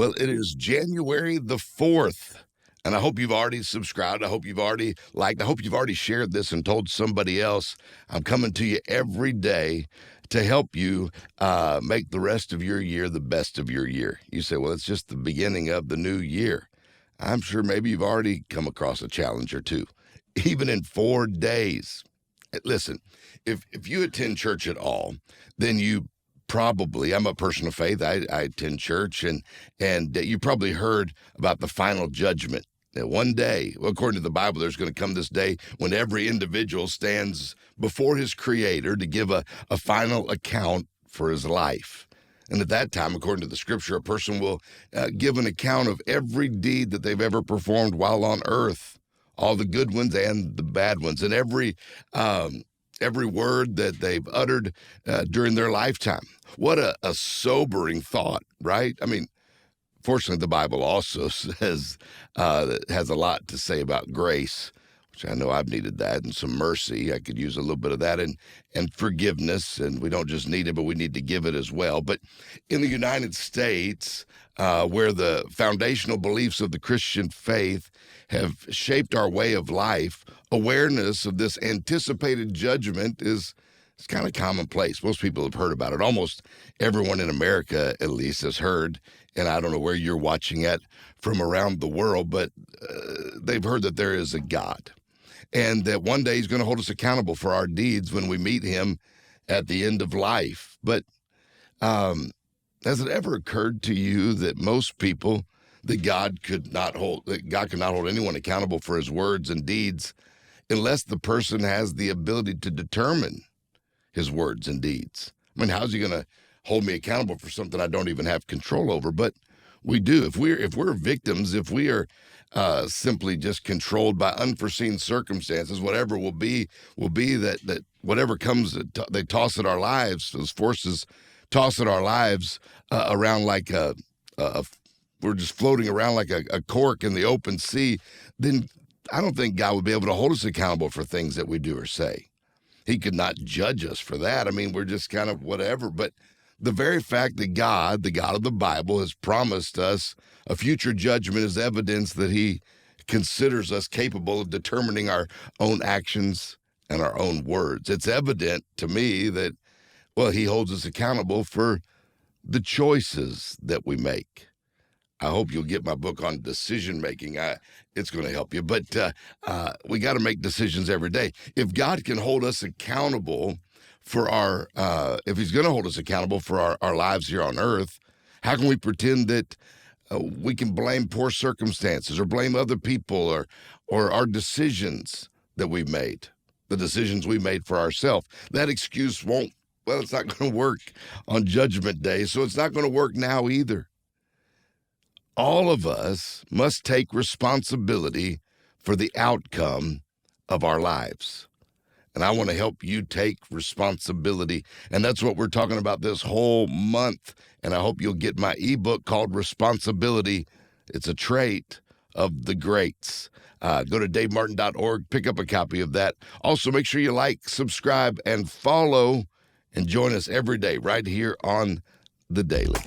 Well, it is January the 4th, and I hope you've already subscribed. I hope you've already liked. I hope you've already shared this and told somebody else. I'm coming to you every day to help you make the rest of your year the best of your year. You say, well, it's just the beginning of the new year. I'm sure maybe you've already come across a challenge or two, even in 4 days. Listen, if you attend church at all, then you probably, I'm a person of faith. I attend church, and you probably heard about the final judgment. That one day, well, according to the Bible, there's going to come this day when every individual stands before his Creator to give a final account for his life. And at that time, according to the Scripture, a person will give an account of every deed that they've ever performed while on earth, all the good ones and the bad ones, and every word that they've uttered during their lifetime. What a sobering thought, right? I mean, fortunately, the Bible also says has a lot to say about grace, which I know I've needed that, and some mercy. I could use a little bit of that, and forgiveness, and we don't just need it, but we need to give it as well. But in the United States, where the foundational beliefs of the Christian faith have shaped our way of life, awareness of this anticipated judgment is kind of commonplace. Most people have heard about it. Almost everyone in America, at least, has heard, and I don't know where you're watching it from around the world, but they've heard that there is a God, and that one day he's going to hold us accountable for our deeds when we meet him at the end of life. But has it ever occurred to you that most people, that God could not hold anyone accountable for his words and deeds unless the person has the ability to determine his words and deeds? I mean, how's he going to hold me accountable for something I don't even have control over? But we do. If we're victims, if we are simply just controlled by unforeseen circumstances, whatever will be that whatever comes, they toss at our lives. Those forces toss at our lives around like we're just floating around like a cork in the open sea. Then I don't think God would be able to hold us accountable for things that we do or say. He could not judge us for that. I mean, we're just kind of whatever. But the very fact that God, the God of the Bible, has promised us a future judgment is evidence that he considers us capable of determining our own actions and our own words. It's evident to me that, well, he holds us accountable for the choices that we make. I hope you'll get my book on decision making. It's going to help you. But we got to make decisions every day. If God can hold us accountable for if he's going to hold us accountable for our lives here on earth, how can we pretend that we can blame poor circumstances or blame other people or our decisions that we've made, the decisions we made for ourselves? That excuse it's not going to work on Judgment Day, so it's not going to work now either. All of us must take responsibility for the outcome of our lives. And I want to help you take responsibility. And that's what we're talking about this whole month. And I hope you'll get my ebook called Responsibility. It's a trait of the greats. Go to davemartin.org, pick up a copy of that. Also, make sure you like, subscribe, and follow, and join us every day right here on The Daily.